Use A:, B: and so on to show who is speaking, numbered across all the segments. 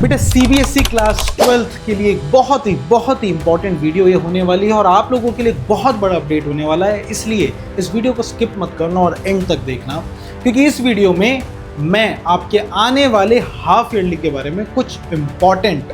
A: बेटा CBSE class 12th के लिए एक बहुत ही इंपॉर्टेंट वीडियो ये होने वाली है और आप लोगों के लिए एक बहुत बड़ा अपडेट होने वाला है। इसलिए इस वीडियो को स्किप मत करना और एंड तक देखना, क्योंकि इस वीडियो में मैं आपके आने वाले हाफ ईयरली के बारे में कुछ इंपॉर्टेंट,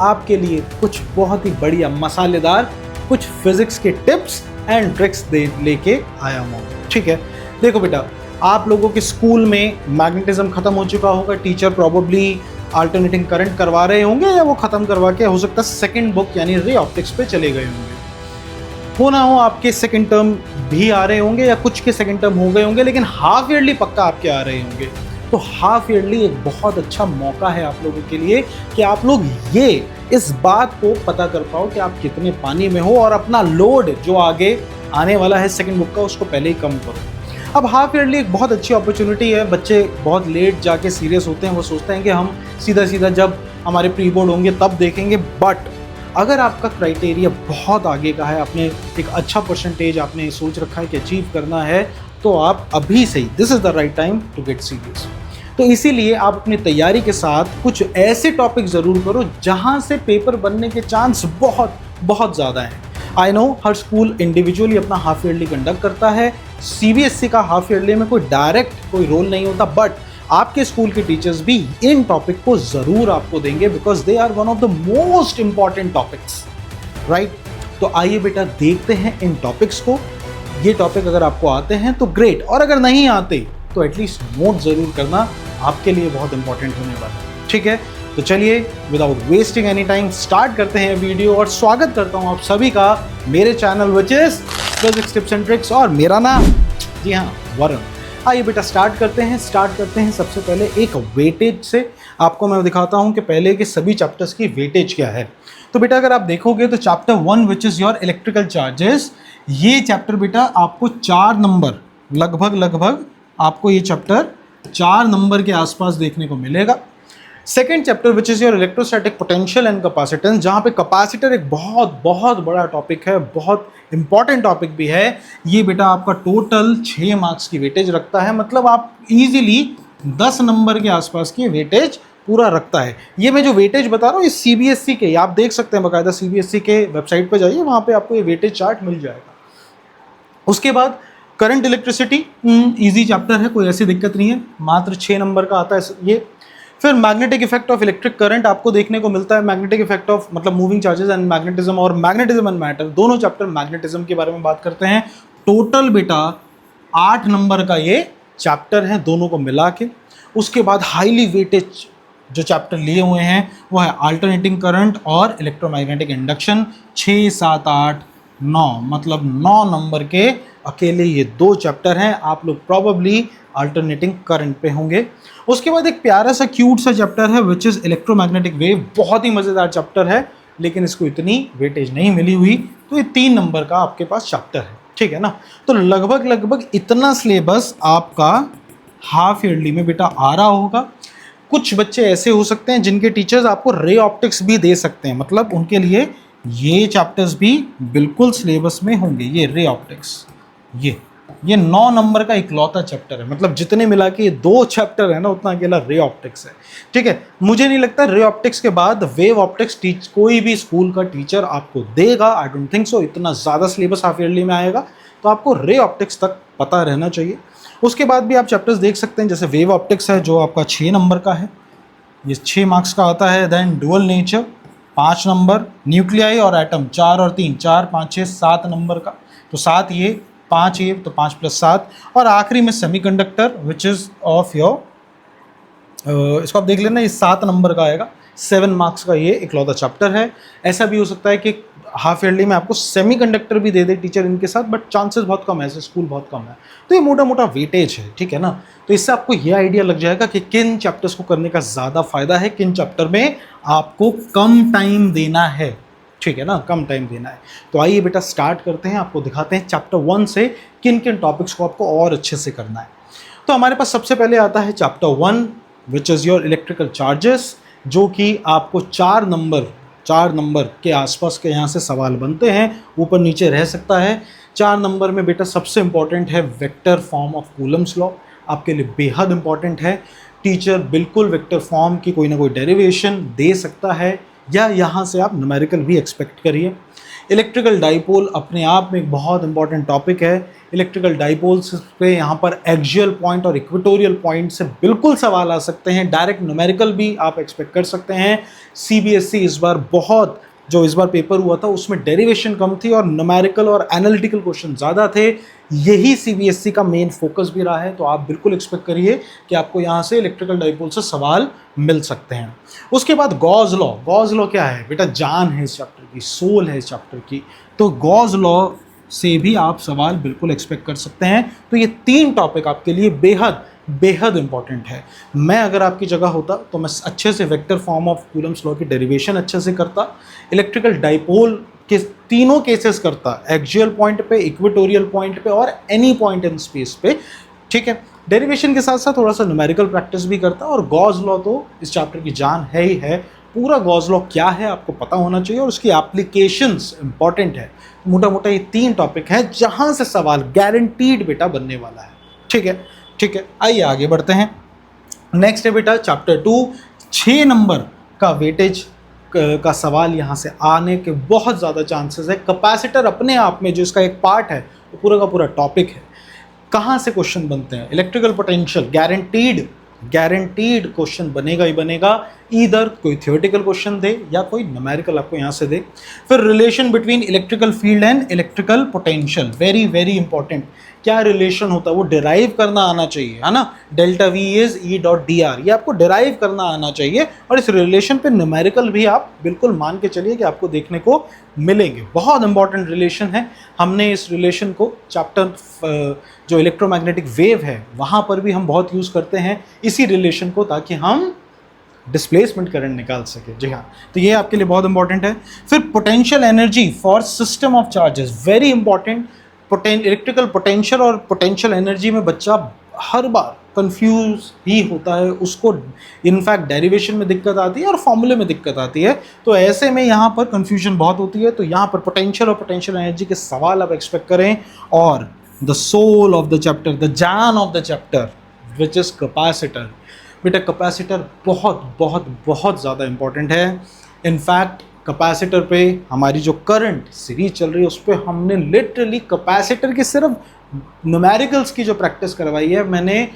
A: आपके लिए कुछ बहुत ही बढ़िया मसालेदार कुछ फिजिक्स के टिप्स एंड ट्रिक्स लेके आया हूँ। ठीक है, देखो बेटा, आप लोगों के स्कूल में मैग्नेटिज्म खत्म हो चुका होगा। टीचर प्रॉबेबली अल्टरनेटिंग करंट करवा रहे होंगे या वो खत्म करवा के हो सकता है सेकंड बुक यानी रे ऑप्टिक्स पे चले गए होंगे। हो ना हो आपके सेकंड टर्म भी आ रहे होंगे या कुछ के सेकंड टर्म हो गए होंगे, लेकिन हाफ ईयरली पक्का आपके आ रहे होंगे। तो हाफ ईयरली एक बहुत अच्छा मौका है आप लोगों के लिए कि आप लोग ये इस बात को पता कर पाओ कि आप कितने पानी में हो और अपना लोड जो आगे आने वाला है सेकंड बुक का उसको पहले ही कम करो। अब हाफ ईयरली एक बहुत अच्छी अपॉर्चुनिटी है। बच्चे बहुत लेट जाके सीरियस होते हैं, वो सोचते हैं कि हम सीधा जब हमारे प्री बोर्ड होंगे तब देखेंगे। बट अगर आपका क्राइटेरिया बहुत आगे का है, आपने एक अच्छा परसेंटेज आपने सोच रखा है कि अचीव करना है, तो आप अभी से ही this is the right time to get serious. तो इसीलिए आप अपनी तैयारी के साथ कुछ ऐसे टॉपिक ज़रूर करो जहाँ से पेपर बनने के चांस बहुत ज़्यादा हैं। I know her school individually अपना हाफ ईयरली कंडक्ट करता है। सीबीएसई का हाफ ईयरली में कोई डायरेक्ट कोई रोल नहीं होता, बट आपके स्कूल के टीचर्स भी इन टॉपिक को ज़रूर आपको देंगे because they are one of the most important topics, right. तो आइए बेटा देखते हैं इन टॉपिक्स को। ये टॉपिक अगर आपको आते हैं तो ग्रेट, और अगर नहीं आते तो एटलीस्ट नोट ज़रूर करना, आपके लिए बहुत इंपॉर्टेंट होने वाला है। ठीक है, तो चलिए without wasting any time start करते हैं वीडियो। और स्वागत करता हूं आप सभी का मेरे channel which is physics tips and tricks, और मेरा नाम जी हाँ वरुण। आइए बेटा स्टार्ट करते हैं सबसे पहले एक वेटेज से। आपको मैं दिखाता हूं कि पहले के सभी चैप्टर्स की वेटेज क्या है। तो बेटा अगर आप देखोगे तो chapter 1 which is your electrical charges, ये चैप्टर बेटा आपको 4 नंबर लगभग आपको ये चैप्टर 4 नंबर के आसपास देखने को मिलेगा। Second chapter which is your electrostatic potential and capacitance, जहाँ पे कैपेसिटर एक बहुत बड़ा टॉपिक है, बहुत इंपॉर्टेंट टॉपिक भी है। ये बेटा आपका टोटल 6 मार्क्स की वेटेज रखता है, मतलब आप इजीली 10 नंबर के आसपास की वेटेज पूरा रखता है। ये मैं जो वेटेज बता रहा हूँ ये सीबीएसई के, आप देख सकते हैं बाकायदा सीबीएसई के वेबसाइट पर जाइए, वहाँ पर आपको ये वेटेज चार्ट मिल जाएगा। उसके बाद करंट इलेक्ट्रिसिटी, ईजी चैप्टर है, कोई ऐसी दिक्कत नहीं है, मात्र 6 नंबर का आता है ये। फिर magnetic effect of electric current आपको देखने को मिलता है। मैग्नेटिक इफेक्ट ऑफ मतलब मूविंग चार्जेस एंड मैग्नेटिज्म, और मैग्नेटिज्म एंड मैटर, दोनों चैप्टर मैग्नेटिज्म के बारे में बात करते हैं। टोटल बेटा 8 नंबर का ये चैप्टर है दोनों को मिला के। उसके बाद हाईली वेटेज जो चैप्टर लिए हुए हैं वो है अल्टरनेटिंग करंट और इलेक्ट्रोमैग्नेटिक इंडक्शन। 6, 7, 8, 9 मतलब 9 नंबर के अकेले ये 2 चैप्टर हैं। आप लोग प्रॉबेबली अल्टरनेटिंग करंट पे होंगे। उसके बाद एक प्यारा सा क्यूट सा चैप्टर है विच इज़ इलेक्ट्रोमैग्नेटिक वेव, बहुत ही मज़ेदार चैप्टर है, लेकिन इसको इतनी वेटेज नहीं मिली हुई, तो ये 3 नंबर का आपके पास चैप्टर है। ठीक है ना, तो लगभग इतना सिलेबस आपका हाफ ईयरली में बेटा आ रहा होगा। कुछ बच्चे ऐसे हो सकते हैं जिनके टीचर्स आपको रे ऑप्टिक्स भी दे सकते हैं, मतलब उनके लिए ये चैप्टर्स भी बिल्कुल सिलेबस में होंगे। ये रे ऑप्टिक्स ये 9 नंबर का इकलौता चैप्टर है, मतलब जितने मिला के ये 2 चैप्टर है ना, उतना अकेला रे ऑप्टिक्स है। ठीक है, मुझे नहीं लगता रे ऑप्टिक्स के बाद वेव ऑप्टिक्स कोई भी स्कूल का टीचर आपको देगा, आई डोंट थिंक सो। इतना ज़्यादा सिलेबस हाफ ईयरली में आएगा तो आपको रे ऑप्टिक्स तक पता रहना चाहिए। उसके बाद भी आप चैप्टर्स देख सकते हैं, जैसे वेव ऑप्टिक्स है जो आपका 6 नंबर का है, ये 6 मार्क्स का आता है। Then dual nature 5 number, nuclei और एटम 4 और 3, 4, 5, 6, 7 नंबर का, तो 7 ये 5 ये, तो 5 + 7। और आखिरी में semiconductor which is of your, इसको आप देख लेना, ये 7 नंबर का आएगा। 7 मार्क्स का ये इकलौता चैप्टर है। ऐसा भी हो सकता है कि हाफ ईयरली में आपको सेमीकंडक्टर भी दे दे टीचर इनके साथ, बट चांसेस बहुत कम है, ऐसे स्कूल बहुत कम है। तो ये मोटा वेटेज है, ठीक है ना। तो इससे आपको ये आइडिया लग जाएगा कि किन चैप्टर्स को करने का ज़्यादा फायदा है, किन चैप्टर में आपको कम टाइम देना है। ठीक है ना, कम टाइम देना है। तो आइए बेटा स्टार्ट करते हैं, आपको दिखाते हैं चैप्टर 1 से किन टॉपिक्स को आपको और अच्छे से करना है। तो हमारे पास सबसे पहले आता है chapter 1 which is your electrical charges, जो कि आपको 4 नंबर के आसपास के यहाँ से सवाल बनते हैं, ऊपर नीचे रह सकता है। 4 नंबर में बेटा सबसे इंपॉर्टेंट है vector form of Coulomb's law, आपके लिए बेहद इंपॉर्टेंट है। टीचर बिल्कुल वेक्टर फॉर्म की कोई ना कोई डेरिवेशन दे सकता है, या यहाँ से आप न्यूमेरिकल भी एक्सपेक्ट करिए। इलेक्ट्रिकल डाइपोल अपने आप में एक बहुत इंपॉर्टेंट टॉपिक है। इलेक्ट्रिकल डाइपोल्स पे यहाँ पर एक्सियल पॉइंट और इक्वेटोरियल पॉइंट से बिल्कुल सवाल आ सकते हैं। डायरेक्ट न्यूमेरिकल भी आप एक्सपेक्ट कर सकते हैं। सीबीएसई इस बार बहुत, जो इस बार पेपर हुआ था उसमें डेरिवेशन कम थी और न्यूमेरिकल और एनालिटिकल क्वेश्चन ज़्यादा थे। यही सीबीएसई का मेन फोकस भी रहा है, तो आप बिल्कुल एक्सपेक्ट करिए कि आपको यहाँ से इलेक्ट्रिकल डाइपोल से सवाल मिल सकते हैं। उसके बाद गॉस लॉ। गॉस लॉ क्या है बेटा? जान है इस चैप्टर की, सोल है इस चैप्टर की, तो गॉस लॉ से भी आप सवाल बिल्कुल एक्सपेक्ट कर सकते हैं। तो ये 3 टॉपिक आपके लिए बेहद बेहद इंपॉर्टेंट है। मैं अगर आपकी जगह होता तो मैं अच्छे से vector form of Coulomb's law की डेरिवेशन अच्छे से करता, इलेक्ट्रिकल डाइपोल के तीनों केसेस करता, एक्सियल पॉइंट पे, इक्वेटोरियल पॉइंट पे और एनी पॉइंट इन स्पेस पे, ठीक है। डेरिवेशन के साथ साथ थोड़ा सा न्यूमेरिकल प्रैक्टिस भी करता, और गॉस लॉ तो इस चैप्टर की जान है ही है। पूरा गॉस लॉ क्या है आपको पता होना चाहिए और उसकी एप्लीकेशंस इंपॉर्टेंट है। मोटा मोटा ये 3 टॉपिक हैं जहाँ से सवाल गारंटीड बेटा बनने वाला है, ठीक है। ठीक है, आइए आगे बढ़ते हैं। नेक्स्ट है बेटा चैप्टर 2, 6 नंबर का वेटेज का सवाल यहाँ से आने के बहुत ज़्यादा चांसेस है। कैपेसिटर अपने आप में जो इसका एक पार्ट है वो पूरा का पूरा टॉपिक है। कहाँ से क्वेश्चन बनते हैं? इलेक्ट्रिकल पोटेंशियल गारंटीड क्वेश्चन बनेगा ही बनेगा। ईदर कोई थियोरेटिकल क्वेश्चन दे या कोई न्यूमेरिकल आपको यहाँ से दे। फिर relation between electrical field and electrical potential, very very important. क्या रिलेशन होता है वो डिराइव करना आना चाहिए, है ना। Delta we is E dot D R, ये आपको डिराइव करना आना चाहिए। और इस रिलेशन पे न्यूमेरिकल भी आप बिल्कुल मान के चलिए कि आपको देखने को मिलेंगे। बहुत इंपॉर्टेंट रिलेशन है। हमने इस रिलेशन को चैप्टर जो इलेक्ट्रोमैग्नेटिक वेव है वहाँ पर भी हम बहुत यूज़ करते हैं इसी रिलेशन को, ताकि हम डिस्प्लेसमेंट करंट निकाल सके। जी हाँ, तो ये आपके लिए बहुत इंपॉर्टेंट है। फिर potential energy for system of charges, very important. Electrical potential और पोटेंशियल एनर्जी में बच्चा हर बार कंफ्यूज ही होता है, उसको इनफैक्ट डेरिवेशन में दिक्कत आती है और फॉर्मूले में दिक्कत आती है। तो ऐसे में यहाँ पर कंफ्यूजन बहुत होती है। तो यहाँ पर पोटेंशियल और पोटेंशियल एनर्जी के सवाल आप एक्सपेक्ट करें। और the soul of the chapter, the जान of the chapter which is capacitor. बेटा कैपेसिटर बहुत बहुत बहुत ज़्यादा इंपॉर्टेंट है। इनफैक्ट कैपेसिटर पे हमारी जो करंट सीरीज चल रही है उस पर हमने लिटरली कैपेसिटर की सिर्फ न्यूमेरिकल्स की जो प्रैक्टिस करवाई है, मैंने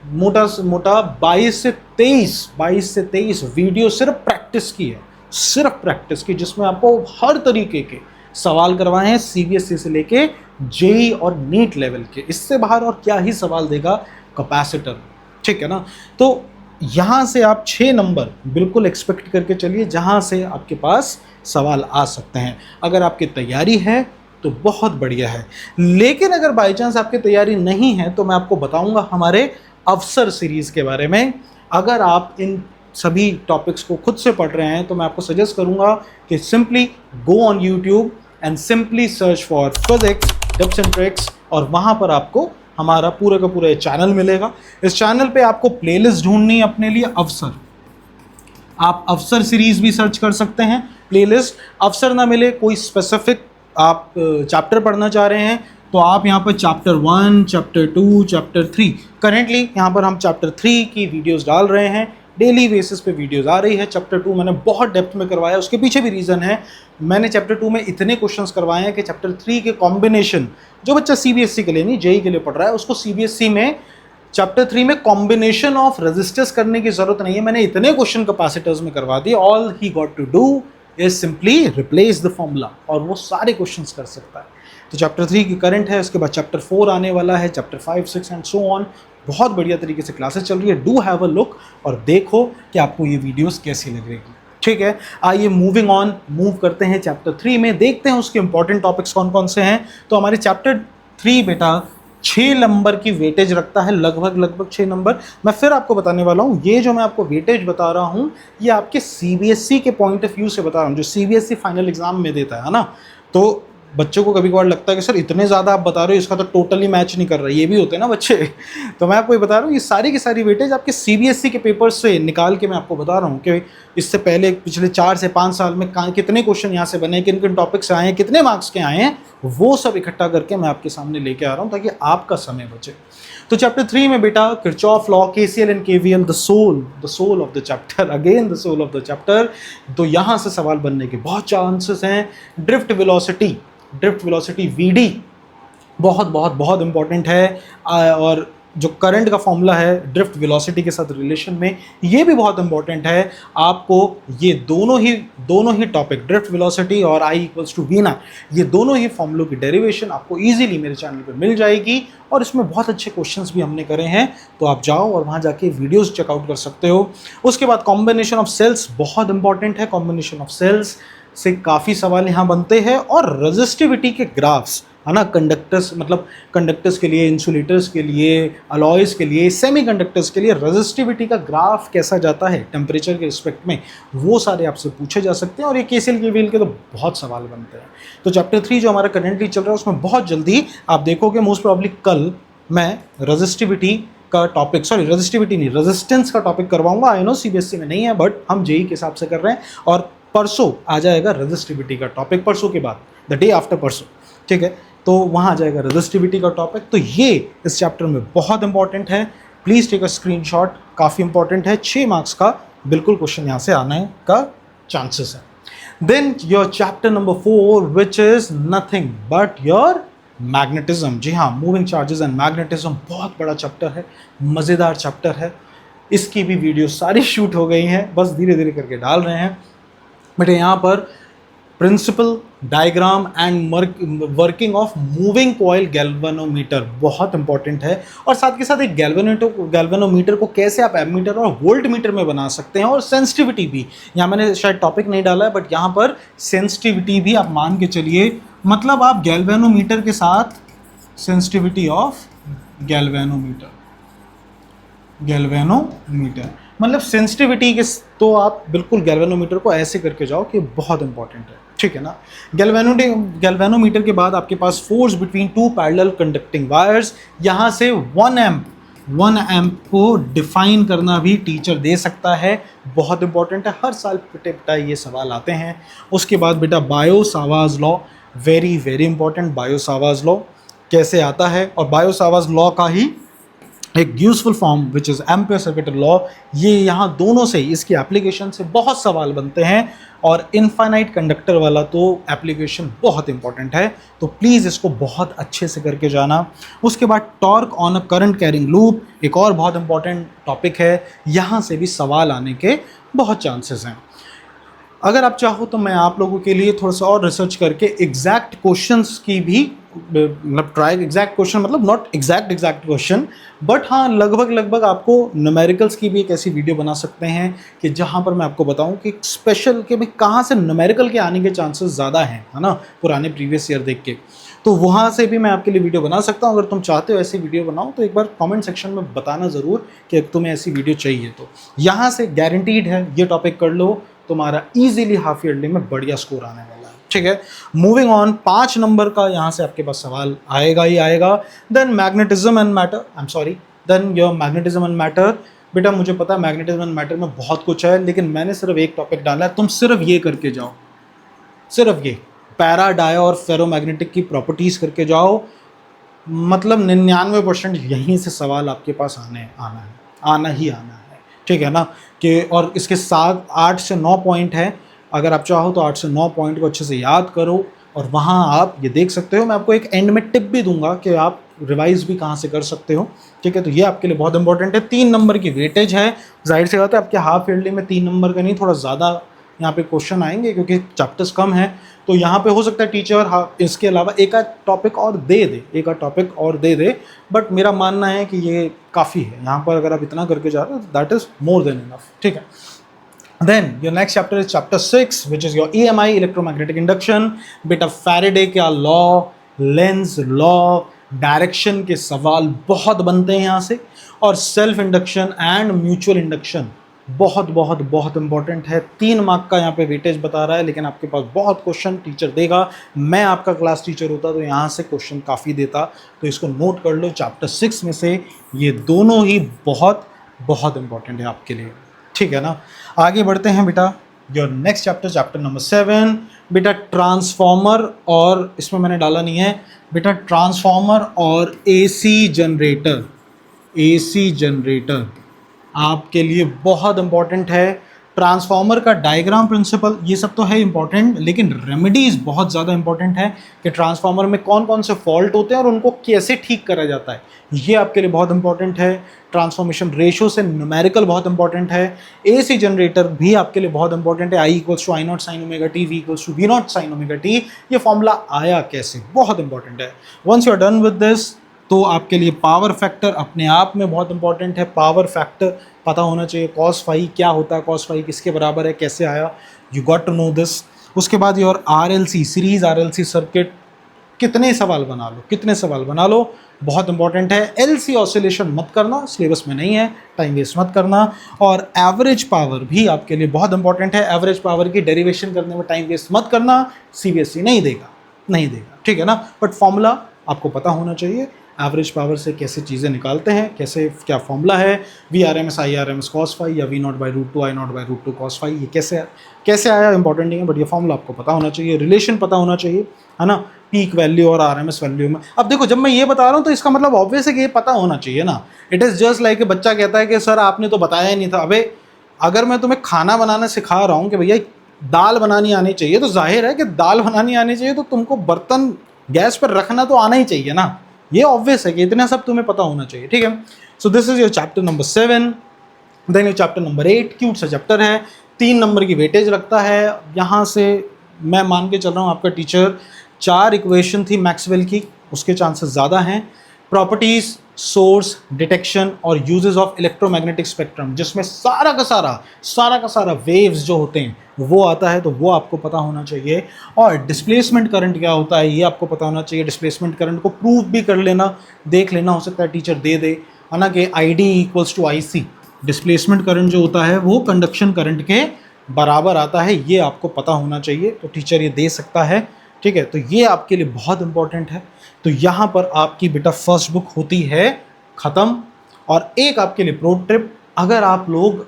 A: मोटा से मोटा 22 से 23 वीडियो सिर्फ प्रैक्टिस की है, सिर्फ प्रैक्टिस की, जिसमें आपको हर तरीके के सवाल करवाए हैं सीबीएसई से लेके जेई और नीट लेवल के। इससे बाहर और क्या ही सवाल देगा कैपेसिटर, ठीक है ना। तो यहाँ से आप 6 नंबर बिल्कुल एक्सपेक्ट करके चलिए जहाँ से आपके पास सवाल आ सकते हैं। अगर आपकी तैयारी है तो बहुत बढ़िया है, लेकिन अगर बाई चांस आपकी तैयारी नहीं है तो मैं आपको बताऊंगा हमारे अवसर सीरीज़ के बारे में। अगर आप इन सभी टॉपिक्स को खुद से पढ़ रहे हैं तो मैं आपको सजेस्ट करूंगा कि simply go on YouTube and simply search for physics tips and tricks, और वहाँ पर आपको हमारा पूरा का पूरा चैनल मिलेगा। इस चैनल पे आपको प्लेलिस्ट ढूंढनी है अपने लिए अवसर, आप अवसर सीरीज भी सर्च कर सकते हैं। प्लेलिस्ट अवसर ना मिले, कोई स्पेसिफिक आप चैप्टर पढ़ना चाह रहे हैं तो आप यहाँ पर चैप्टर 1, चैप्टर 2, चैप्टर 3, करेंटली यहाँ पर हम चैप्टर 3 की वीडियोस डाल रहे हैं। डेली बेसिस पे वीडियोस आ रही है। चैप्टर 2 मैंने बहुत डेप्थ में करवाया, उसके पीछे भी रीज़न है। मैंने चैप्टर 2 में इतने क्वेश्चंस करवाए हैं कि चैप्टर 3 के कॉम्बिनेशन, जो बच्चा सीबीएसई के लिए नहीं जेई के लिए पढ़ रहा है, उसको सीबीएसई में चैप्टर 3 में कॉम्बिनेशन ऑफ रेजिस्टर्स करने की जरूरत नहीं है। मैंने इतने क्वेश्चन कैपेसिटर्स में करवा दिए, all he got to do is simply replace the formula, और वो सारे क्वेश्चंस कर सकता है। तो चैप्टर 3 की करंट है, उसके बाद चैप्टर 4 आने वाला है, चैप्टर 5, 6 एंड सो ऑन। बहुत बढ़िया तरीके से क्लासेस चल रही है। डू हैव अ लुक और देखो कि आपको ये वीडियोस कैसी लगेगी, ठीक है। आइए मूविंग ऑन, मूव करते हैं चैप्टर 3 में, देखते हैं उसके इंपॉर्टेंट टॉपिक्स कौन कौन से हैं। तो हमारे चैप्टर 3 बेटा 6 नंबर की वेटेज रखता है, लगभग 6 नंबर। मैं फिर आपको बताने वाला हूँ, ये जो मैं आपको वेटेज बता रहा हूँ ये आपके सीबीएसई के पॉइंट ऑफ व्यू से बता रहा हूँ, जो सीबीएसई फाइनल एग्जाम में देता है ना। तो बच्चों को कभी कभार लगता है कि सर इतने ज़्यादा आप बता रहे हो, इसका तो टोटली मैच नहीं कर रहा है, ये भी होते हैं ना बच्चे। तो मैं आपको ये बता रहा हूँ, ये सारी की सारी वेटेज आपके CBSE के पेपर से निकाल के मैं आपको बता रहा हूँ कि इससे पहले पिछले 4 से 5 साल में कितने क्वेश्चन यहाँ से बने, किन किन टॉपिक से आए हैं, कितने मार्क्स के आए हैं, वो सब इकट्ठा करके मैं आपके सामने लेके आ रहा हूँ ताकि आपका समय बचे। तो चैप्टर 3 में बेटा Kirchhoff law, KCL and KVL, the soul of the chapter, again the soul of the chapter. तो यहाँ से सवाल बनने के बहुत चांसेस हैं। ड्रिफ्ट वेलोसिटी VD बहुत बहुत बहुत इंपॉर्टेंट है, और जो करंट का फॉर्मूला है ड्रिफ्ट वेलोसिटी के साथ रिलेशन में, ये भी बहुत इंपॉर्टेंट है। आपको ये दोनों ही टॉपिक, ड्रिफ्ट वेलोसिटी और I=V0, ये दोनों ही फॉर्मूलों की डेरिवेशन आपको इजीली मेरे चैनल पे मिल जाएगी, और इसमें बहुत अच्छे क्वेश्चंस भी हमने करे हैं, तो आप जाओ और वहाँ जाके वीडियोस चेकआउट कर सकते हो। उसके बाद कॉम्बिनेशन ऑफ सेल्स बहुत इंपॉर्टेंट है, कॉम्बिनेशन ऑफ सेल्स से काफ़ी सवाल यहाँ बनते हैं, और रेजिस्टिविटी के ग्राफ्स, है ना, कंडक्टर्स के लिए, इंसुलेटर्स के लिए, अलॉयज़ के लिए, सेमीकंडक्टर्स के लिए रेजिस्टिविटी का ग्राफ कैसा जाता है टेम्परेचर के रिस्पेक्ट में, वो सारे आपसे पूछे जा सकते हैं, और ये KCL KVL के तो बहुत सवाल बनते हैं। तो चैप्टर 3 जो हमारा करेंटली चल रहा है उसमें बहुत जल्दी आप देखोगे, मोस्ट प्रॉब्ली कल मैं रेजिस्टिविटी का टॉपिक, रेजिस्टिविटी नहीं, रेजिस्टेंस का टॉपिक करवाऊंगा। आई नो CBSE में नहीं है, बट हम JEE के हिसाब से कर रहे हैं, और परसों आ जाएगा रेजिस्टिविटी का टॉपिक, परसों के बाद, द डे आफ्टर परसों, ठीक है, तो वहाँ आ जाएगा रेजिस्टिविटी का टॉपिक। तो ये इस चैप्टर में बहुत इंपॉर्टेंट है, प्लीज़ टेक अ स्क्रीनशॉट, काफ़ी इंपॉर्टेंट है, 6 मार्क्स का बिल्कुल क्वेश्चन यहाँ से आने का चांसेस है। Then your chapter number 4 which is nothing but your magnetism. जी हाँ, मूविंग चार्जेस एंड मैग्नेटिज्म बहुत बड़ा चैप्टर है, मज़ेदार चैप्टर है, इसकी भी वीडियो सारी शूट हो गई हैं, बस धीरे धीरे करके डाल रहे हैं। बट यहाँ पर principle, diagram and working of moving coil galvanometer बहुत इंपॉर्टेंट है, और साथ के साथ एक गैल्वेनोमीटर को कैसे आप एमीटर और वोल्ट मीटर में बना सकते हैं, और सेंसिटिविटी भी, यहाँ मैंने शायद टॉपिक नहीं डाला है, बट यहाँ पर सेंसिटिविटी भी आप मान के चलिए, मतलब आप गैल्वेनोमीटर के साथ सेंसिटिविटी ऑफ गैल्वेनोमीटर मतलब सेंसिटिविटी के, तो आप बिल्कुल गैल्वेनोमीटर को ऐसे करके जाओ कि बहुत इंपॉर्टेंट है, ठीक है ना। गैल्वेनोमीटर के बाद आपके पास force between 2 parallel conducting wires, यहाँ से 1 एम्प को डिफाइन करना भी टीचर दे सकता है, बहुत इंपॉर्टेंट है, हर साल बेटा ये सवाल आते हैं। उसके बाद बेटा bio-Savart's law, very very important, bio-Savart's law कैसे आता है, और बायो-सावर्ट्स लॉ का ही एक useful form which is ampere circuit law, ये यहाँ दोनों से, इसकी एप्लीकेशन से बहुत सवाल बनते हैं, और इनफाइनाइट कंडक्टर वाला तो एप्लीकेशन बहुत इंपॉर्टेंट है, तो प्लीज़ इसको बहुत अच्छे से करके जाना। उसके बाद torque on a current carrying loop, एक और बहुत इंपॉर्टेंट टॉपिक है, यहाँ से भी सवाल आने के बहुत चांसेस हैं। अगर आप चाहो तो मैं आप लोगों के लिए थोड़ा सा और रिसर्च करके एग्जैक्ट क्वेश्चंस की भी, मतलब ट्राई एग्जैक्ट क्वेश्चन, मतलब नॉट एग्जैक्ट क्वेश्चन, बट हाँ लगभग आपको न्यूमेरिकल्स की भी एक ऐसी वीडियो बना सकते हैं कि जहाँ पर मैं आपको बताऊँ कि स्पेशल के भाई कहाँ से न्यूमेरिकल के आने के चांसेस ज़्यादा हैं, है ना, पुराने प्रीवियस ईयर देख के, तो वहाँ से भी मैं आपके लिए वीडियो बना सकता हूँ। अगर तुम चाहते हो ऐसी वीडियो बनाओ तो एक बार कमेंट सेक्शन में बताना ज़रूर कि तुम्हें ऐसी वीडियो चाहिए। तो यहाँ से गारंटीड है ये टॉपिक कर लो, तुम्हारा इजीली हाफ ईयरली में बढ़िया स्कोर आने वाला है, ठीक है। मूविंग ऑन, 5 नंबर का यहाँ से आपके पास सवाल आएगा ही आएगा। Then magnetism and matter, then your magnetism and matter. बेटा मुझे पता है मैग्नेटिज्म एंड मैटर में बहुत कुछ है, लेकिन मैंने सिर्फ एक टॉपिक डाला है, तुम सिर्फ ये करके जाओ, सिर्फ ये पैरा, डाया और फेरोमैग्नेटिक की प्रॉपर्टीज़ करके जाओ, मतलब 99% यहीं से सवाल आपके पास आना ही है, ठीक है ना। कि और इसके साथ 8 से 9 पॉइंट हैं, अगर आप चाहो तो 8 से 9 पॉइंट को अच्छे से याद करो, और वहाँ आप ये देख सकते हो, मैं आपको एक एंड में टिप भी दूंगा कि आप रिवाइज भी कहाँ से कर सकते हो, ठीक है। तो ये आपके लिए बहुत इंपॉर्टेंट है। 3 नंबर की वेटेज है, जाहिर सी बात है आपके हाफ ईयरली में 3 नंबर का नहीं, थोड़ा ज़्यादा यहाँ पे क्वेश्चन आएंगे क्योंकि चैप्टर्स कम हैं, तो यहाँ पे हो सकता है टीचर इसके अलावा एक आध टॉपिक और दे दे, बट मेरा मानना है कि ये काफ़ी है यहाँ पर। अगर आप इतना करके जा रहे हो that is more than enough, ठीक है। Then your next chapter is chapter 6 which is your EMI, electromagnetic induction. बेटा फैराडे का लॉ, लेंज लॉ, डायरेक्शन के सवाल बहुत बनते हैं यहाँ से, और self induction and mutual induction बहुत बहुत बहुत इंपॉर्टेंट है। 3 मार्क का यहाँ पे वेटेज बता रहा है, लेकिन आपके पास बहुत क्वेश्चन टीचर देगा। मैं आपका क्लास टीचर होता तो यहाँ से क्वेश्चन काफ़ी देता, तो इसको नोट कर लो। चैप्टर 6 में से ये दोनों ही बहुत बहुत इंपॉर्टेंट है आपके लिए, ठीक है ना। आगे बढ़ते हैं बेटा, your next chapter, chapter number 7 बेटा, ट्रांसफॉर्मर। और इसमें मैंने डाला नहीं है बेटा, ट्रांसफॉर्मर और एसी जनरेटर। एसी जनरेटर आपके लिए बहुत इंपॉर्टेंट है। ट्रांसफॉर्मर का डायग्राम प्रिंसिपल ये सब तो है इंपॉर्टेंट, लेकिन रेमेडीज़ बहुत ज़्यादा इंपॉर्टेंट है कि ट्रांसफॉर्मर में कौन कौन से फॉल्ट होते हैं और उनको कैसे ठीक करा जाता है, ये आपके लिए बहुत इंपॉर्टेंट है। ट्रांसफॉर्मेशन रेशियो से न्यूमेरिकल बहुत इंपॉर्टेंट है। एसी जनरेटर भी आपके लिए बहुत इंपॉर्टेंट है। I equals to I naught sine omega t, V equals to V naught sine omega t, ये फॉर्मूला आया कैसे, बहुत इंपॉर्टेंट है। Once you are done with this, तो आपके लिए पावर फैक्टर अपने आप में बहुत इंपॉर्टेंट है। पावर फैक्टर पता होना चाहिए, कॉस फाई क्या होता है, कॉस फाई किसके बराबर है, कैसे आया, you got to know this. उसके बाद your RLC series RLC circuit, कितने सवाल बना लो, कितने सवाल बना लो, बहुत इंपॉर्टेंट है। एलसी ऑसिलेशन मत करना, सिलेबस में नहीं है, टाइम वेस्ट मत करना। और एवरेज पावर भी आपके लिए बहुत इंपॉर्टेंट है। एवरेज पावर की डेरिवेशन करने में टाइम वेस्ट मत करना, सीबीएसई नहीं देगा, नहीं देगा, ठीक है ना। बट फॉर्मूला आपको पता होना चाहिए, एवरेज पावर से कैसे चीज़ें निकालते हैं, कैसे क्या फॉर्मूला है, V R M S I R M S cos phi या V naught by root two I naught by root two cos phi, ये कैसे आया इंपॉर्टेंट नहीं है, बट ये फॉर्मूला आपको पता होना चाहिए। रिलेशन पता होना चाहिए, है ना, पीक वैल्यू और आर एम एस वैल्यू में। अब देखो, जब मैं ये बता रहा हूँ तो इसका मतलब ऑब्वियस है कि ये पता होना चाहिए ना। It is just like a बच्चा कहता है कि सर आपने तो बताया ही नहीं था। अबे अगर मैं तुम्हें खाना बनाना सिखा रहा हूँ कि भैया दाल बनानी आनी चाहिए, तो जाहिर है कि दाल बनानी आनी चाहिए तो तुमको बर्तन गैस पर रखना तो आना ही चाहिए ना। ये ऑब्वियस है कि इतना सब तुम्हें पता होना चाहिए, ठीक है। So this is your chapter number 7। Then your chapter number 8, cute सा चैप्टर है, 3 नंबर की वेटेज रखता है। यहाँ से मैं मान के चल रहा हूँ आपका टीचर 4 इक्वेशन थी मैक्सवेल की, उसके चांसेस ज़्यादा हैं। प्रॉपर्टीज, सोर्स, डिटेक्शन और यूजेस ऑफ इलेक्ट्रोमैग्नेटिक स्पेक्ट्रम, जिसमें सारा का सारा वेव्स जो होते हैं वो आता है, तो वो आपको पता होना चाहिए। और डिस्प्लेसमेंट करंट क्या होता है ये आपको पता होना चाहिए। डिस्प्लेसमेंट करंट को प्रूव भी कर लेना, देख लेना, हो सकता है टीचर दे दे, है ना, कि I D equals to I C. Displacement current जो होता है वो कंडक्शन करंट के बराबर आता है, ये आपको पता होना चाहिए, तो टीचर ये दे सकता है, ठीक है। तो ये आपके लिए बहुत इंपॉर्टेंट है। तो यहाँ पर आपकी बेटा फर्स्ट बुक होती है ख़त्म। और एक आपके लिए प्रो ट्रिप, अगर आप लोग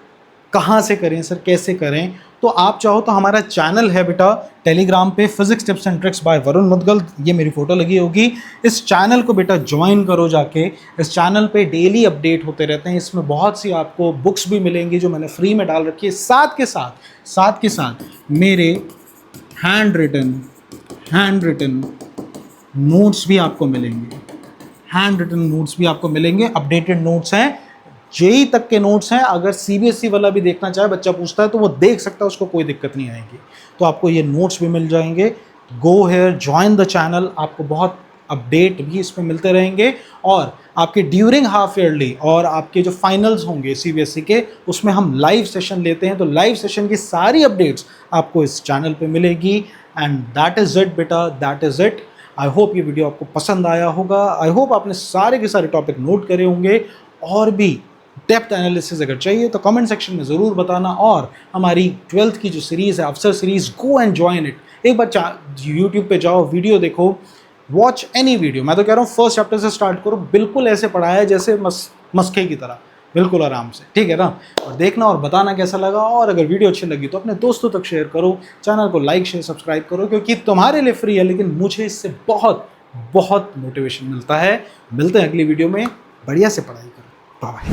A: कहाँ से करें सर, कैसे करें, तो आप चाहो तो हमारा चैनल है बेटा टेलीग्राम पे, physics tips and tricks bye Varun Mudgal, ये मेरी फ़ोटो लगी होगी। इस चैनल को बेटा ज्वाइन करो जाके। इस चैनल पे डेली अपडेट होते रहते हैं, इसमें बहुत सी आपको बुक्स भी मिलेंगी जो मैंने फ्री में डाल रखी है। साथ के साथ मेरे हैंड रिटन नोट्स भी आपको मिलेंगे। हैंड रिटन नोट्स भी आपको मिलेंगे, अपडेटेड नोट्स हैं, जेई तक के नोट्स हैं। अगर सीबीएसई वाला भी देखना चाहे, बच्चा पूछता है, तो वो देख सकता है, उसको कोई दिक्कत नहीं आएगी। तो आपको ये नोट्स भी मिल जाएंगे। Go here, join the channel, आपको बहुत अपडेट भी इसमें मिलते रहेंगे। और आपके ड्यूरिंग हाफ ईयरली और आपके जो फाइनल्स होंगे सीबीएसई के, उसमें हम लाइव सेशन लेते हैं, तो लाइव सेशन की सारी अपडेट्स आपको इस चैनल पे मिलेगी। एंड दैट इज़ इट बेटा, that is it. I hope ये वीडियो आपको पसंद आया होगा। आई होप आपने सारे के सारे टॉपिक नोट करे होंगे। और भी डेप्थ एनालिसिस अगर चाहिए तो कमेंट सेक्शन में ज़रूर बताना। और हमारी 12th की जो सीरीज़ है, अफसर series, go and join it. एक बार यूट्यूब पे जाओ, वीडियो देखो, वॉच एनी वीडियो। मैं तो कह रहा हूँ फर्स्ट चैप्टर से स्टार्ट करो, बिल्कुल ऐसे पढ़ाया है जैसे मस्के की तरह, बिल्कुल आराम से, ठीक है ना। और देखना और बताना कैसा लगा। और अगर वीडियो अच्छी लगी तो अपने दोस्तों तक शेयर करो, चैनल को लाइक शेयर सब्सक्राइब करो, क्योंकि तुम्हारे लिए फ्री है, लेकिन मुझे इससे बहुत बहुत मोटिवेशन मिलता है। मिलते हैं अगली वीडियो में, बढ़िया से पढ़ाई करो, बाय।